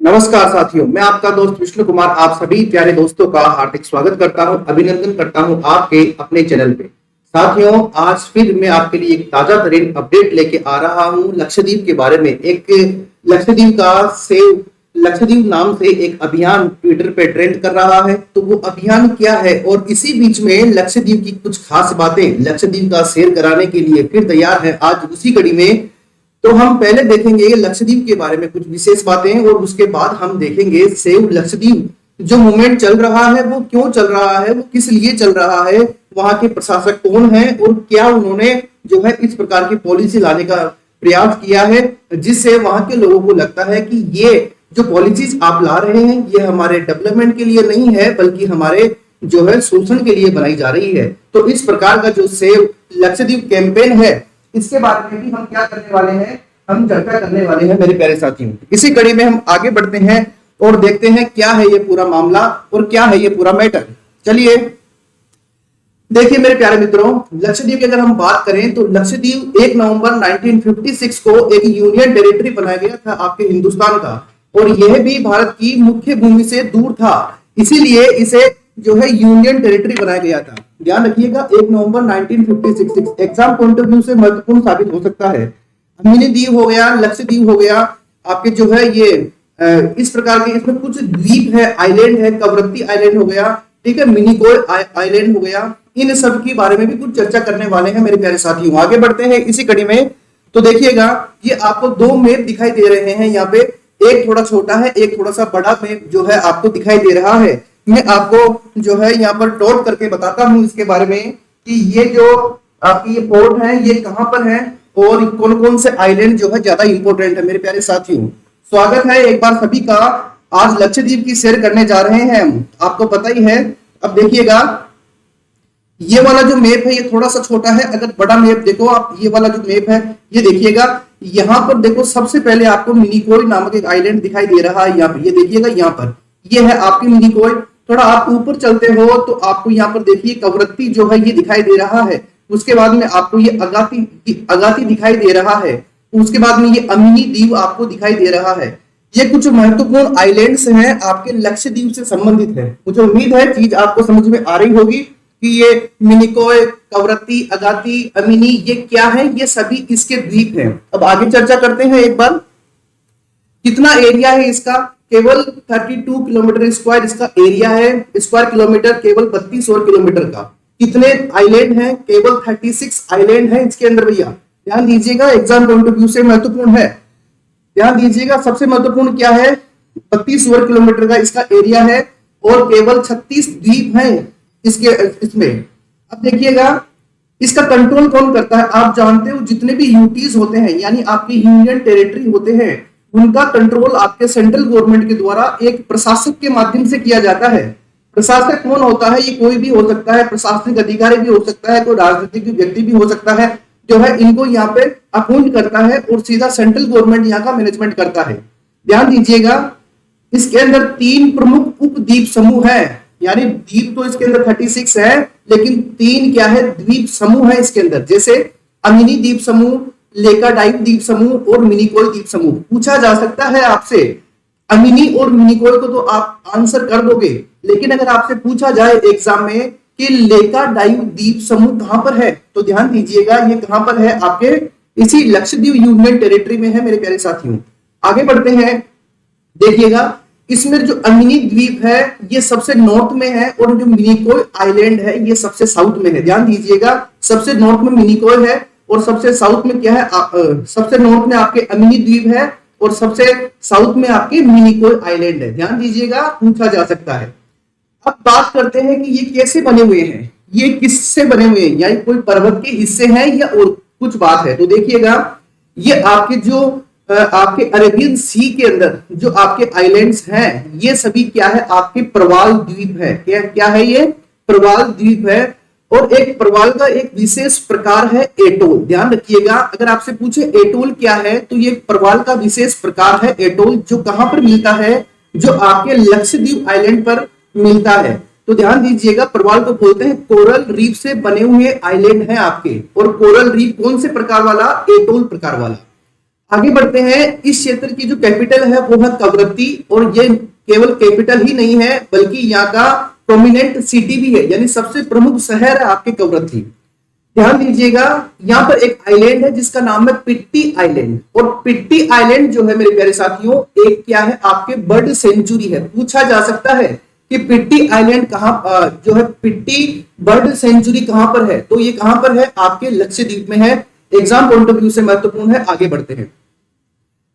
नमस्कार साथियों, मैं आपका दोस्त विष्णु कुमार आप सभी प्यारे दोस्तों का हार्दिक स्वागत करता हूं, अभिनंदन करता हूं आपके अपने चैनल पे। साथियों, आज फिर मैं आपके लिए एक ताजा तरीन अपडेट लेके आ रहा हूं लक्षद्वीप के बारे में। एक लक्षद्वीप का सेव लक्षद्वीप नाम से एक अभियान ट्विटर पे ट्रेंड कर रहा है। तो वो अभियान क्या है और इसी बीच में लक्षद्वीप की कुछ खास बातें लक्षद्वीप का शेयर कराने के लिए फिर तैयार है आज उसी कड़ी में। तो हम पहले देखेंगे लक्षद्वीप के बारे में कुछ विशेष बातें और उसके बाद हम देखेंगे सेव लक्षद्वीप जो मूवमेंट चल रहा है वो क्यों चल रहा है, वो किस लिए चल रहा है, वहां के प्रशासक कौन है और क्या उन्होंने जो है इस प्रकार की पॉलिसी लाने का प्रयास किया है जिससे वहां के लोगों को लगता है कि ये जो पॉलिसीज आप ला रहे हैं ये हमारे डेवलपमेंट के लिए नहीं है बल्कि हमारे जो है शोषण के लिए बनाई जा रही है। तो इस प्रकार का जो सेव लक्षद्वीप कैंपेन है इसके बारे में भी हम क्या करने वाले हैं, हम चर्चा करने वाले हैं मेरे प्यारे साथियों। इसी कड़ी में हम आगे बढ़ते हैं और देखते हैं क्या है ये पूरा मामला और क्या है ये पूरा मैटर। चलिए देखिए मेरे प्यारे मित्रों, लक्षद्वीप की अगर हम बात करें तो लक्षद्वीप 1 नवंबर 1956 को एक यूनियन टेरिटरी बनाया गया था आपके हिंदुस्तान का, और यह भी भारत की मुख्य भूमि से दूर था, इसीलिए इसे जो है यूनियन टेरिटरी बनाया गया था। ध्यान रखिएगा 1 नवंबर 1956 एग्जाम पॉइंट ऑफ व्यू से महत्वपूर्ण साबित हो सकता है। अमिनी द्वीप हो गया, लक्षद्वीप हो गया, आपके जो है ये इस प्रकार के इसमें कुछ द्वीप है, आइलैंड है, कवरत्ती आइलैंड हो गया, ठीक है, मिनिकोय आइलैंड हो गया, इन सब के बारे में भी कुछ चर्चा करने वाले हैं मेरे प्यारे साथियों। आगे बढ़ते हैं इसी कड़ी में। तो देखिएगा ये आपको दो मैप दिखाई दे रहे हैं यहाँ पे, एक थोड़ा छोटा है एक थोड़ा सा बड़ा मैप जो है आपको दिखाई दे रहा है। मैं आपको जो है यहाँ पर डॉट करके बताता हूँ इसके बारे में कि ये जो आपकी ये पोर्ट है ये कहाँ पर है और कौन कौन से आइलैंड जो है ज्यादा इंपॉर्टेंट है मेरे प्यारे साथियों। स्वागत है एक बार सभी का। आज लक्षद्वीप की शेयर करने जा रहे हैं हम, आपको पता ही है। अब देखिएगा ये वाला जो मैप है ये थोड़ा सा छोटा है, अगर बड़ा मैप देखो आप, ये वाला जो मैप है ये देखिएगा, यहाँ पर देखो सबसे पहले आपको मिनिकोय नामक एक आइलैंड दिखाई दे रहा है। यहाँ पे ये देखिएगा, यहाँ पर ये है आपकी मिनिकोय। थोड़ा आप ऊपर चलते हो तो आपको यहाँ पर देखिए कवरत्ती जो है ये दिखाई दे रहा है। उसके बाद में आपको ये अगाती दिखाई दे रहा है। उसके बाद में ये अमिनी द्वीप आपको दिखाई दे रहा है। ये कुछ महत्वपूर्ण आइलैंड्स हैं आपके लक्षद्वीप से संबंधित है। मुझे उम्मीद है चीज आपको समझ में आ रही होगी कि ये मिनिकोय, कवरत्ती, अगाती, अमिनी ये क्या है, ये सभी इसके द्वीप हैं। अब आगे चर्चा करते हैं एक बार। कितना एरिया है इसका? केवल 32 किलोमीटर स्क्वायर इसका एरिया है, स्क्वायर किलोमीटर केवल 32 स्क्वायर किलोमीटर का। कितने आइलैंड हैं? केवल 36 आइलैंड है इसके अंदर भैया। ध्यान दीजिएगा, एग्जाम पॉइंट ऑफ व्यू से महत्वपूर्ण है। ध्यान दीजिएगा सबसे महत्वपूर्ण क्या है, 32 स्क्वायर किलोमीटर का इसका एरिया है और केवल 36 द्वीप हैं इसमें। अब देखिएगा इसका कंट्रोल कौन करता है? आप जानते हो जितने भी यूटीज होते हैं यानी आपके यूनियन टेरिटरी होते हैं उनका कंट्रोल आपके सेंट्रल गवर्नमेंट के द्वारा एक प्रशासक के माध्यम से किया जाता है। प्रशासक कौन होता है? ये कोई भी हो सकता है, प्रशासनिक अधिकारी भी हो सकता है, कोई राजनीतिक व्यक्ति भी हो सकता है, जो है इनको यहाँ पे अपॉइंट करता है और सीधा सेंट्रल गवर्नमेंट यहाँ का मैनेजमेंट करता है। ध्यान दीजिएगा इसके अंदर 3 प्रमुख उपद्वीप समूह है, यानी द्वीप तो इसके अंदर 36 है लेकिन 3 क्या है, द्वीप समूह है इसके अंदर, जैसे अमिनी द्वीप समूह, लेकाडाइट द्वीप समूह और मिनिकोय द्वीप समूह। पूछा जा सकता है आपसे अमिनी और मिनिकोय को तो आप आंसर कर दोगे, लेकिन अगर आपसे पूछा जाए एग्जाम में कि लेकाडाइट द्वीप समूह कहां पर है तो ध्यान दीजिएगा ये कहां पर है, आपके इसी लक्षद्वीप यूनियन टेरिटरी में है मेरे प्यारे साथियों। आगे बढ़ते हैं, देखिएगा इसमें जो अमिनी द्वीप है ये सबसे नॉर्थ में है और जो मिनिकोय आइलैंड है ये सबसे साउथ में है। ध्यान दीजिएगा सबसे नॉर्थ में मिनिकोय है और सबसे साउथ में क्या है, सबसे नॉर्थ में आपके अमिनी द्वीप है और सबसे साउथ में आपके मिनिकोय आइलैंड है। ध्यान दीजिएगा पूछा जा सकता है। अब बात करते हैं कि ये कैसे बने हुए हैं, ये किससे बने हुए हैं, यानी कोई पर्वत के हिस्से हैं या और कुछ बात है। तो देखिएगा ये आपके जो आपके अरेबियन सी के अंदर जो आपके आइलैंड्स हैं ये सभी क्या है, आपके प्रवाल द्वीप है। क्या है ये? प्रवाल द्वीप है और एक प्रवाल का एक विशेष प्रकार है एटोल। ध्यान रखिएगा अगर आपसे पूछे एटोल क्या है तो ये प्रवाल का विशेष प्रकार है एटोल, जो कहां पर मिलता है, जो आपके लक्षद्वीप आइलैंड पर मिलता है। तो ध्यान दीजिएगा प्रवाल को बोलते हैं कोरल रीफ से बने हुए आइलैंड हैं आपके, और कोरल रीफ कौन से प्रकार वाला? एटोल प्रकार वाला। आगे बढ़ते हैं। इस क्षेत्र की जो कैपिटल है वो है कवरत्ती, और ये केवल कैपिटल ही नहीं है बल्कि यहाँ का प्रोमिनेंट सिटी भी है, यानी सबसे प्रमुख शहर है आपके कवरत्ती। ध्यान दीजिएगा, यहाँ पर एक आइलैंड है जिसका नाम है पिट्टी आइलैंड, और पिट्टी आइलैंड जो है मेरे प्यारे साथियों एक क्या है आपके बर्ड सेंचुरी है। पूछा जा सकता है कि पिट्टी आइलैंड कहाँ जो है पिट्टी बर्ड सेंचुरी कहां पर है, तो ये कहां पर है आपके लक्षद्वीप में है। एग्जाम पॉइंट ऑफ व्यू से महत्वपूर्ण है। आगे बढ़ते हैं,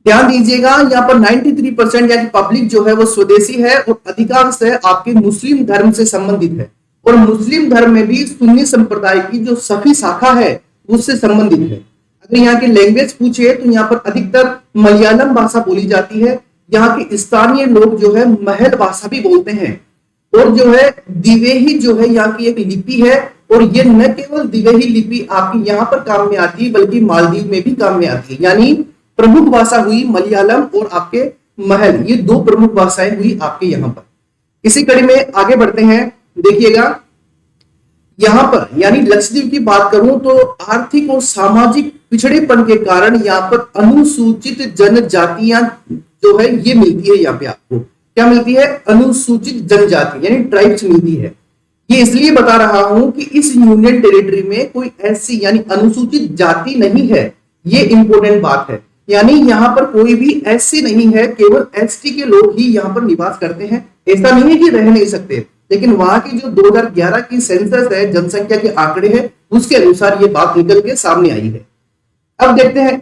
ध्यान दीजिएगा यहाँ पर 93% यानी पब्लिक जो है वो स्वदेशी है, और अधिकांश है आपके मुस्लिम धर्म से संबंधित है, और मुस्लिम धर्म में भी सुन्नी संप्रदाय की जो सफी शाखा है उससे संबंधित है। अगर यहाँ की लैंग्वेज पूछे तो यहाँ पर अधिकतर मलयालम भाषा बोली जाती है। यहाँ के स्थानीय लोग जो है महल भाषा भी बोलते हैं, और जो है दिवेही जो है यहाँ की एक लिपि है, और ये न केवल दिवेही लिपि आपकी यहाँ पर काम में आती है बल्कि मालदीव में भी काम में आती है। यानी प्रमुख भाषा हुई मलयालम और आपके महल, ये दो प्रमुख भाषाएं हुई आपके यहाँ पर। इसी कड़ी में आगे बढ़ते हैं, देखिएगा यहाँ पर यानी लक्षद्वीप की बात करूं तो आर्थिक और सामाजिक पिछड़ेपन के कारण यहाँ पर अनुसूचित जनजातियां जो है ये मिलती है। यहाँ पे आपको क्या मिलती है, अनुसूचित जनजाति यानी ट्राइब्स मिलती है। ये इसलिए बता रहा हूं कि इस यूनियन टेरिटरी में कोई ऐसी यानी अनुसूचित जाति नहीं है, ये इंपॉर्टेंट बात है। यानी यहाँ पर कोई भी एससी नहीं है, केवल एसटी के लोग ही यहाँ पर निवास करते हैं। ऐसा नहीं है कि रह नहीं सकते, लेकिन वहां की जो 2011 की सेंसस है, जनसंख्या के आंकड़े हैं, उसके अनुसार ये बात निकल के सामने आई है। अब देखते हैं,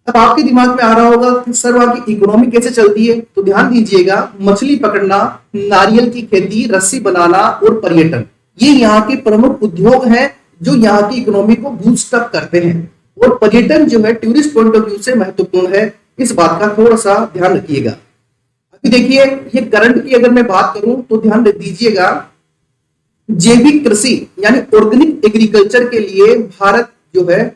अब आपके दिमाग में आ रहा होगा कि सर वहां की इकोनॉमी कैसे चलती है, तो ध्यान दीजिएगा, मछली पकड़ना, नारियल की खेती, रस्सी बनाना और पर्यटन, ये यहाँ के प्रमुख उद्योग हैं जो यहाँ की इकोनॉमी को बूस्ट अप करते हैं। और पर्यटन जो है टूरिस्ट पॉइंट ऑफ व्यू से महत्वपूर्ण है, इस बात का थोड़ा सा ध्यान रखिएगा। अभी देखिए, ये करंट की अगर मैं बात करूं तो ध्यान दीजिएगा, जैविक कृषि यानी ऑर्गेनिक एग्रीकल्चर के लिए भारत जो है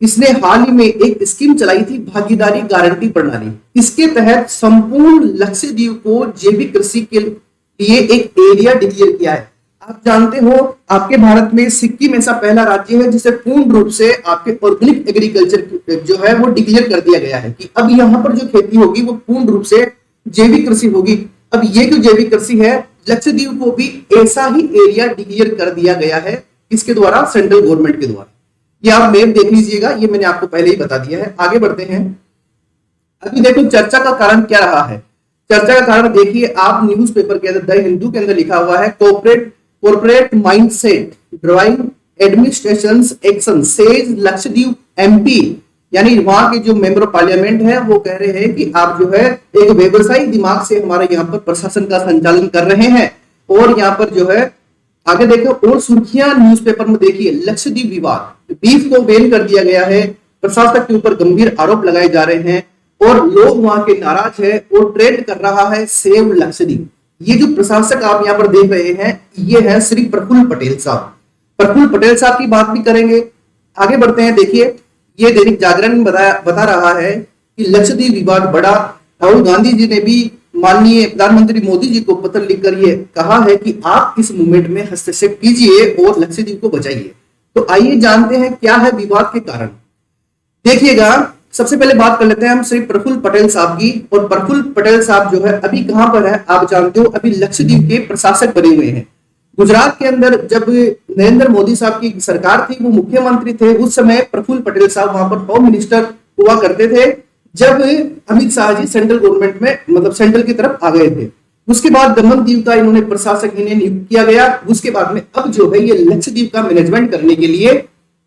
इसने हाल ही में एक स्कीम चलाई थी, भागीदारी गारंटी प्रणाली। इसके तहत संपूर्ण लक्षद्वीप को जैविक कृषि के लिए एक एरिया डिक्लेयर किया है। आप जानते हो आपके भारत में सिक्किम ऐसा पहला राज्य है जिसे पूर्ण रूप से आपके ऑर्गेनिक एग्रीकल्चर जो है वो डिक्लेयर कर दिया गया है कि अब यहाँ पर जो खेती होगी वो पूर्ण रूप से जैविक कृषि होगी। अब ये जो जैविक कृषि है, लक्षद्वीप को भी ऐसा ही एरिया डिक्लेयर कर दिया गया है, इसके द्वारा सेंट्रल गवर्नमेंट के द्वारा। ये आप मैप देख लीजिएगा, ये मैंने आपको पहले ही बता दिया है। आगे बढ़ते हैं, अभी देखो चर्चा का कारण क्या रहा है। चर्चा का कारण देखिए, आप न्यूज़पेपर के अंदर द हिंदू के अंदर लिखा हुआ है, corporate mindset driving administration action says Lakshadweep MP, यानी वहां के जो मेंबर ऑफ पार्लियामेंट है वो कह रहे हैं कि आप जो है एक व्यवसायी दिमाग से हमारे यहाँ पर प्रशासन का संचालन कर रहे हैं। और यहाँ पर जो है आगे देखो, और सुर्खियां न्यूज़पेपर में देखिए, लक्षद्वीप विवाद, बीफ को बैन कर दिया गया है, प्रशासक के ऊपर गंभीर आरोप लगाए जा रहे हैं और लोग वहां के नाराज है, और ट्रेंड कर रहा है सेव लक्षद्वीप। ये जो प्रशासक आप यहाँ पर देख रहे हैं ये है श्री प्रफुल्ल पटेल साहब। प्रफुल्ल पटेल साहब की बात भी करेंगे। आगे बढ़ते हैं, देखिए ये दैनिक जागरण बता रहा है कि लक्षद्वीप विवाद बढ़ा। राहुल गांधी जी ने भी माननीय प्रधानमंत्री मोदी जी को पत्र लिखकर ये कहा है कि आप इस मूवमेंट में हस्तक्षेप कीजिए और लक्षद्वीप को बचाइए। तो आइए जानते हैं क्या है विवाद के कारण। देखिएगा, सबसे पहले बात कर लेते हैं हम श्री प्रफुल्ल पटेल साहब की। और प्रफुल्ल पटेल साहब जो है अभी कहां पर है आप जानते हो, अभी लक्षद्वीप के प्रशासक बने हुए हैं। गुजरात के अंदर जब नरेंद्र मोदी साहब की सरकार थी, वो मुख्यमंत्री थे, उस समय प्रफुल्ल पटेल साहब वहां पर होम मिनिस्टर हुआ करते थे जब अमित शाह जी सेंट्रल गवर्नमेंट में मतलब सेंट्रल की तरफ आ गए थे। उसके बाद दमन दीव का इन्होंने प्रशासक इन्हें नियुक्त किया गया। उसके बाद में अब जो है ये लक्षद्वीप का मैनेजमेंट करने के लिए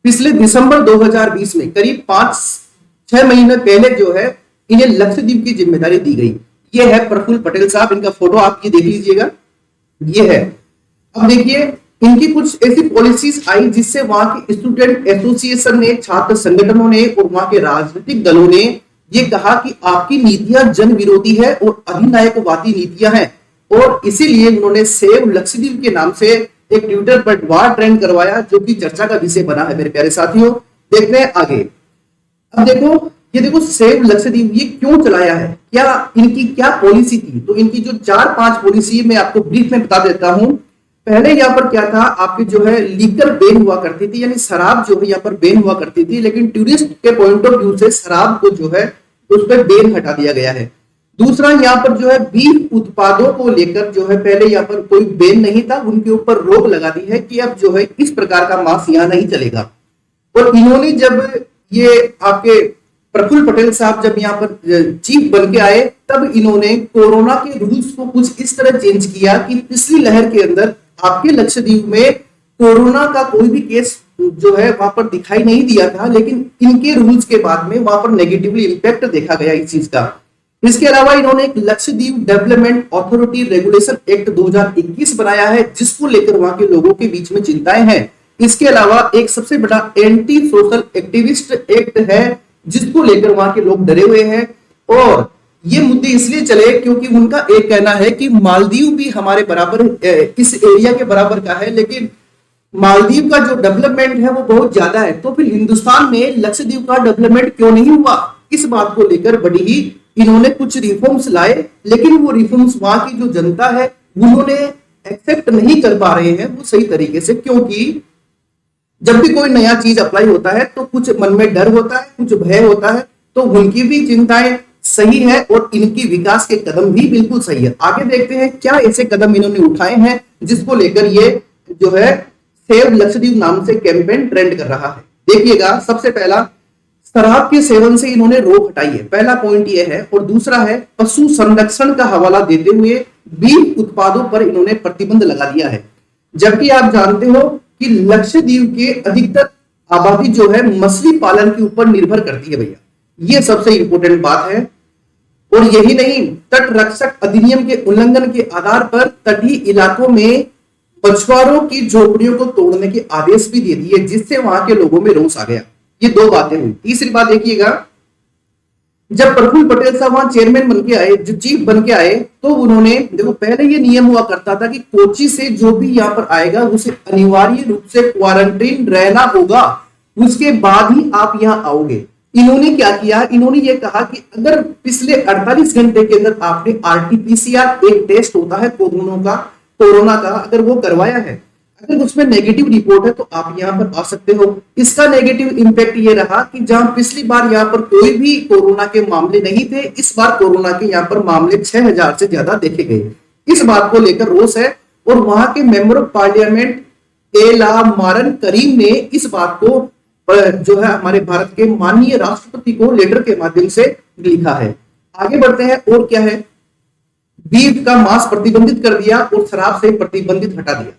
पिछले दिसंबर 2020 में करीब 5-6 महीने पहले जो है इन्हें लक्षद्वीप की जिम्मेदारी दी गई। ये है प्रफुल्ल पटेल साहब, इनका फोटो आप ये देख लीजिएगा, ये है। अब देखिए इनकी कुछ ऐसी पॉलिसीज आई जिससे वहां के स्टूडेंट एसोसिएशन ने, छात्र संगठनों ने और वहां के राजनीतिक दलों ने ये कहा कि आपकी नीतियां जन विरोधी है और अधिनायकवादी नीतियां हैं, और इसीलिए उन्होंने सेव लक्षद्वीप के नाम से एक ट्विटर पर वार ट्रेंड करवाया जो कि चर्चा का विषय बना है मेरे प्यारे साथियों। देखते हैं आगे। अब देखो, ये देखो सेव लक्षद्वीप ये क्यों चलाया है, क्या इनकी क्या पॉलिसी थी। तो इनकी जो 4-5 पॉलिसी मैं आपको ब्रीफ में बता देता हूं। पहले यहाँ पर क्या था, आपकी जो है लीकर बैन हुआ करती थी, यानी शराब जो है यहाँ पर बैन हुआ करती थी, लेकिन टूरिस्ट के पॉइंट ऑफ व्यू से शराब को जो है उस पर बैन हटा दिया गया है। दूसरा यहाँ पर जो है बीफ उत्पादों को लेकर जो है पहले यहाँ पर कोई बैन नहीं था, उनके ऊपर रोक लगा दी है कि अब जो है इस प्रकार का मांस यहाँ नहीं चलेगा। और इन्होंने जब ये आपके प्रफुल्ल पटेल साहब जब यहाँ पर चीफ बन के आए, तब इन्होंने कोरोना के रूल्स को कुछ इस तरह चेंज किया कि पिछली लहर के अंदर आपके लक्षद्वीप में कोरोना का कोई भी केस जो है वहां पर दिखाई नहीं दिया था, लेकिन इनके रूल्स के बाद में वहां पर नेगेटिवली इंपैक्ट देखा गया इस चीज का। इसके अलावा इन्होंने एक Lakshadweep development authority regulation act 2021 बनाया है, जिसको लेकर वहां के लोगों के बीच में चिंताएं हैं। इसके अलावा एक सबसे बड़ा एंटी सोशल एक्टिविस्ट एक्ट है, जिसको लेकर वहां के लोग डरे हुए हैं। और ये मुद्दे इसलिए चले क्योंकि उनका एक कहना है कि मालदीव भी हमारे बराबर इस एरिया के बराबर का है, लेकिन मालदीव का जो डेवलपमेंट है वो बहुत ज्यादा है, तो फिर हिंदुस्तान में लक्षद्वीप का डेवलपमेंट क्यों नहीं हुआ। इस बात को लेकर बड़ी ही इन्होंने कुछ रिफॉर्म्स लाए, लेकिन वो रिफॉर्म्स वहां की जो जनता है उन्होंने एक्सेप्ट नहीं कर पा रहे हैं वो सही तरीके से, क्योंकि जब भी कोई नया चीज अप्लाई होता है तो कुछ मन में डर होता है, कुछ भय होता है, तो उनकी भी चिंताएं सही है और इनकी विकास के कदम भी बिल्कुल सही है। आगे देखते हैं क्या ऐसे कदम इन्होंने उठाए हैं जिसको लेकर ये जो है सेव लक्षद्वीप नाम से कैंपेन ट्रेंड कर रहा है। देखिएगा, सबसे पहला शराब के सेवन से इन्होंने रोक हटाई है, पहला पॉइंट ये है। और दूसरा है पशु संरक्षण का हवाला देते हुए बीफ उत्पादों पर इन्होंने प्रतिबंध लगा दिया है। जबकि आप जानते हो कि लक्षद्वीप के अधिकतर आबादी जो है मछली पालन के ऊपर निर्भर करती है भैया, ये सबसे इंपॉर्टेंट बात है। और यही नहीं, तट रक्षक अधिनियम के उल्लंघन के आधार पर तटीय इलाकों में मछुआरों की झोपड़ियों को तोड़ने के आदेश भी दे दिए, जिससे वहां के लोगों में रोष आ गया। ये दो बातें हुई। तीसरी बात देखिएगा, जब प्रफुल्ल पटेल साहब वहां चेयरमैन बन के आए, जो चीफ बन के आए, तो उन्होंने देखो पहले ये नियम हुआ करता था कि कोची से जो भी यहाँ पर आएगा उसे अनिवार्य रूप से क्वारंटीन रहना होगा, उसके बाद ही आप यहाँ आओगे। इन्होंने क्या किया, इन्होंने ये कहा कि अगर पिछले 48 घंटे के अंदर आपने आरटीपीसीआर एक टेस्ट होता है कोरोना का अगर वो करवाया है, अगर उसमें नेगेटिव रिपोर्ट है तो आप यहाँ पर आ सकते हो। इसका नेगेटिव इंपैक्ट ये रहा कि जहां पिछली बार यहाँ पर कोई भी कोरोना के मामले नहीं थे, इस बार कोरोना के यहाँ पर मामले 6000 से ज्यादा देखे गए। इस बात को लेकर रोष है और वहां के मेंबर ऑफ पार्लियामेंट एला मारन करीम ने इस बात को जो है हमारे भारत के माननीय राष्ट्रपति को लेटर के माध्यम से लिखा है। आगे बढ़ते हैं, और क्या है, बीफ का मांस प्रतिबंधित कर दिया और शराब से प्रतिबंधित हटा दिया।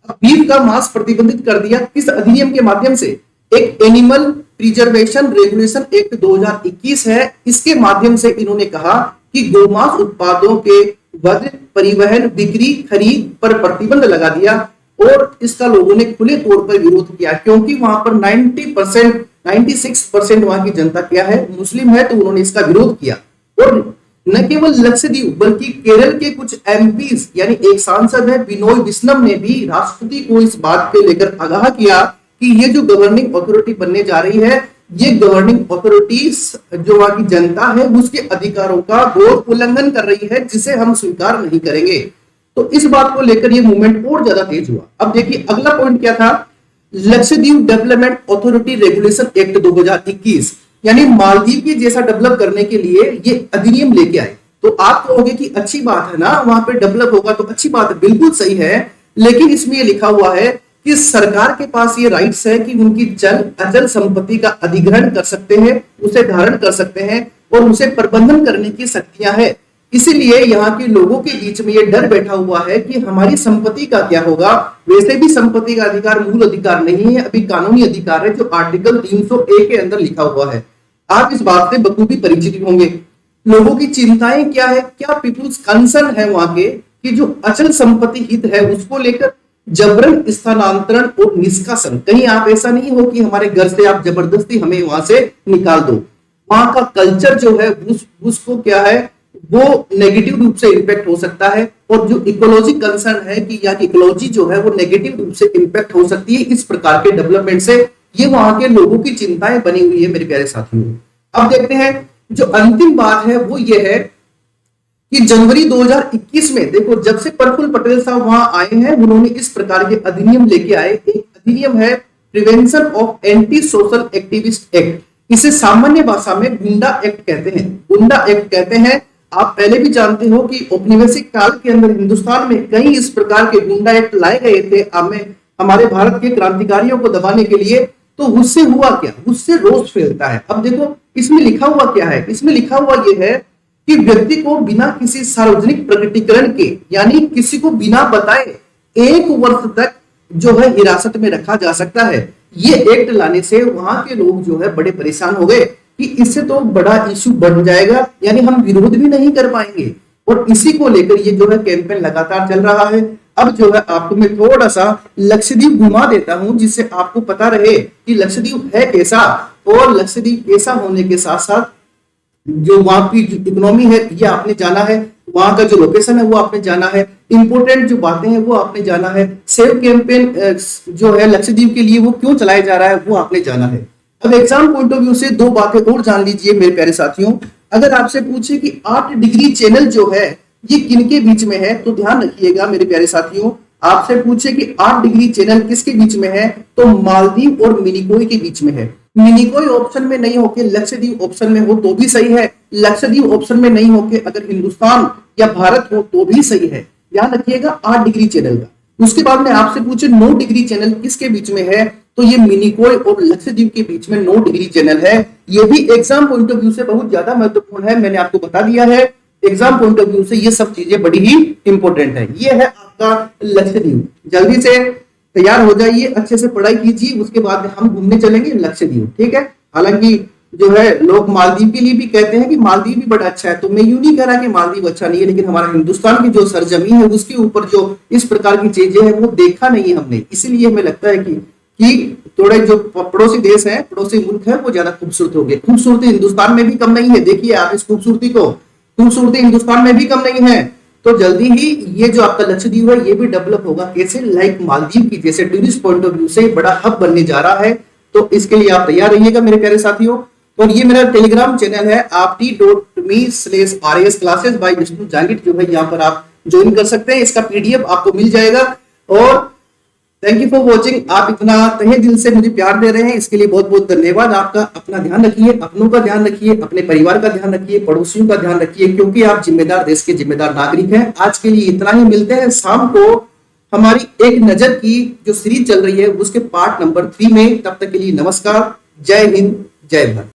अब बीफ का मांस प्रतिबंधित कर दिया किस अधिनियम के माध्यम से, एक एनिमल प्रिजर्वेशन रेगुलेशन एक्ट 2021 है। इसके माध्यम से इन्होंने कहा कि गोमांस उत्पादों के वध, परिवहन, बिक्री, खरीद पर प्रतिबंध लगा दिया। और इसका लोगों ने खुले तौर पर विरोध किया, क्योंकि वहां पर 96% वहां की जनता क्या है, मुस्लिम है, तो उन्होंने इसका विरोध किया। और न केवल लक्षद्वीप बल्कि केरल के कुछ एमपीज यानी एक सांसद है बिनोय विश्नम ने भी राष्ट्रपति को इस बात के लेकर आगाह किया कि ये जो गवर्निंग अथॉरिटी बनने जा रही है, ये गवर्निंग अथॉरिटीज जो वहां की जनता है उसके अधिकारों का घोर उल्लंघन कर रही है, जिसे हम स्वीकार नहीं करेंगे। तो इस बात को लेकर ये मूवमेंट और ज्यादा तेज हुआ। अब देखिए अगला पॉइंट क्या था, Lakshadweep development authority regulation act 2021, यानी मालदीव के जैसा डेवलप करने के लिए ये अधिनियम लेके आए। तो आप कहोगे कि अच्छी बात है ना, वहां पे डेवलप होगा तो अच्छी बात है, बिल्कुल सही है। लेकिन इसमें ये लिखा हुआ है कि सरकार के पास ये राइट्स है कि उनकी चल अचल संपत्ति का अधिग्रहण कर सकते हैं, उसे धारण कर सकते हैं और उसे प्रबंधन करने की शक्तियां है। इसीलिए यहाँ के लोगों के बीच में ये डर बैठा हुआ है कि हमारी संपत्ति का क्या होगा। वैसे भी संपत्ति का अधिकार मूल अधिकार नहीं है, अभी कानूनी अधिकार है, जो आर्टिकल 301 के अंदर लिखा हुआ है। आप इस बात से बखूबी परिचित होंगे। लोगों की चिंताएं क्या है, क्या पीपुल्स कंसर्न है वहां के कि जो अचल संपत्ति हित है उसको लेकर जबरन स्थानांतरण और निष्कासन, कहीं आप ऐसा नहीं हो कि हमारे घर से आप जबरदस्ती हमें वहां से निकाल दो। वहां का कल्चर जो है उसको क्या है, वो नेगेटिव रूप से इंपैक्ट हो सकता है। और जो इकोलॉजी कंसर्न है कि यहाँ की इकोलॉजी जो है वो नेगेटिव रूप से इंपैक्ट हो सकती है इस प्रकार के डेवलपमेंट से। ये वहां के लोगों की चिंताएं बनी हुई है मेरे प्यारे साथियों। अब देखते हैं जो अंतिम बात है वो ये है कि जनवरी 2021 में देखो, जब से प्रफुल्ल पटेल साहब वहां आए हैं, उन्होंने इस प्रकार के अधिनियम लेके आए। एक अधिनियम है prevention of anti social activist act, इसे सामान्य भाषा में गुंडा एक्ट कहते हैं। गुंडा एक्ट कहते हैं। आप पहले भी जानते हो कि औपनिवेशिक काल के अंदर हिंदुस्तान में कई इस प्रकार के गुंडा एक्ट लाए गए थे हमें हमारे भारत के क्रांतिकारियों को दबाने के लिए। तो उससे हुआ क्या, उससे रोष फैलता है। अब देखो इसमें लिखा हुआ क्या है, इसमें लिखा हुआ यह है कि व्यक्ति को बिना किसी सार्वजनिक प्रकटीकरण के, यानी किसी को बिना बताए 1 वर्ष तक जो है हिरासत में रखा जा सकता है। ये एक्ट लाने से वहां के लोग जो है बड़े परेशान हो गए कि इससे तो बड़ा इश्यू बन जाएगा, यानी हम विरोध भी नहीं कर पाएंगे। और इसी को लेकर ये जो है कैंपेन लगातार चल रहा है। अब जो है आपको मैं थोड़ा सा लक्षद्वीप घुमा देता हूं, जिससे आपको पता रहे कि लक्षद्वीप है कैसा, और लक्षद्वीप कैसा होने के साथ साथ जो वहां की इकोनॉमी है ये आपने जाना है, वहां का जो लोकेशन है वो आपने जाना है, इंपोर्टेंट जो बातें हैं वो आपने जाना है, सेव कैंपेन जो है लक्षद्वीप के लिए वो क्यों चलाया जा रहा है वो आपने जाना है। अब एग्जाम पॉइंट ऑफ व्यू से 2 बातें और जान लीजिए मेरे प्यारे साथियों। अगर आपसे पूछे कि 8 डिग्री चैनल जो है ये किनके बीच में है, तो ध्यान रखिएगा मेरे प्यारे साथियों। आपसे पूछे कि 8 डिग्री चैनल किसके बीच में है, तो मालदीव और मिनिकोय के बीच में है। मिनिकोय ऑप्शन में नहीं होके लक्षद्वीप ऑप्शन में हो तो भी सही है, लक्षद्वीप ऑप्शन में नहीं होके अगर हिंदुस्तान या भारत हो तो भी सही है। ध्यान रखिएगा 8 डिग्री चैनल का। उसके बाद में आपसे पूछे 9 डिग्री चैनल किसके बीच में है, तो ये मिनिकोय और लक्षद्वीप के बीच में 9 डिग्री चैनल है। ये भी एग्जाम पॉइंट ऑफ व्यू से बहुत ज्यादा महत्वपूर्ण है, मैंने आपको बता दिया है। एग्जाम पॉइंट ऑफ व्यू से ये सब चीजें बड़ी ही इंपॉर्टेंट है। ये है आपका लक्षद्वीप। जल्दी से तैयार हो जाइए, अच्छे से पढ़ाई कीजिए, उसके बाद हम घूमने चलेंगे लक्षद्वीप, ठीक है। हालांकि जो है लोग मालदीव के लिए भी कहते हैं कि मालदीव भी बड़ा अच्छा है, तो मैं यूं नहीं कह रहा कि मालदीव अच्छा नहीं है, लेकिन हमारा हिंदुस्तान की जो सरजमीन है उसके ऊपर जो इस प्रकार की चीजें हैं वो देखा नहीं है हमने, इसीलिए हमें लगता है कि थोड़े जो पड़ोसी देश है, पड़ोसी मुल्क है, वो ज्यादा खूबसूरत हो गए। खूबसूरती हिंदुस्तान में भी कम नहीं है, देखिए आप इस खूबसूरती को, खूबसूरती हिंदुस्तान में भी कम नहीं है। तो जल्दी ही ये जो आपका लक्षद्वीप है ये भी डेवलप होगा, कैसे, लाइक मालदीव की जैसे टूरिस्ट पॉइंट ऑफ व्यू से बड़ा हब बनने जा रहा है। तो इसके लिए आप तैयार रहिएगा मेरे प्यारे साथियों। और ये मेरा टेलीग्राम चैनल है apt.me/rs classes by Vishnu Jangid, जो है यहाँ पर आप ज्वाइन कर सकते हैं, इसका पीडीएफ आपको मिल जाएगा। और थैंक यू फॉर वॉचिंग। आप इतना तहे दिल से मुझे प्यार दे रहे हैं, इसके लिए बहुत बहुत धन्यवाद आपका। अपना ध्यान रखिए, अपनों का ध्यान रखिए, अपने परिवार का ध्यान रखिए, पड़ोसियों का ध्यान रखिए, क्योंकि आप जिम्मेदार देश के जिम्मेदार नागरिक हैं। आज के लिए इतना ही, मिलते हैं शाम को हमारी एक नजर की जो सीरीज चल रही है उसके पार्ट नंबर 3 में। तब तक के लिए नमस्कार, जय हिंद, जय भारत।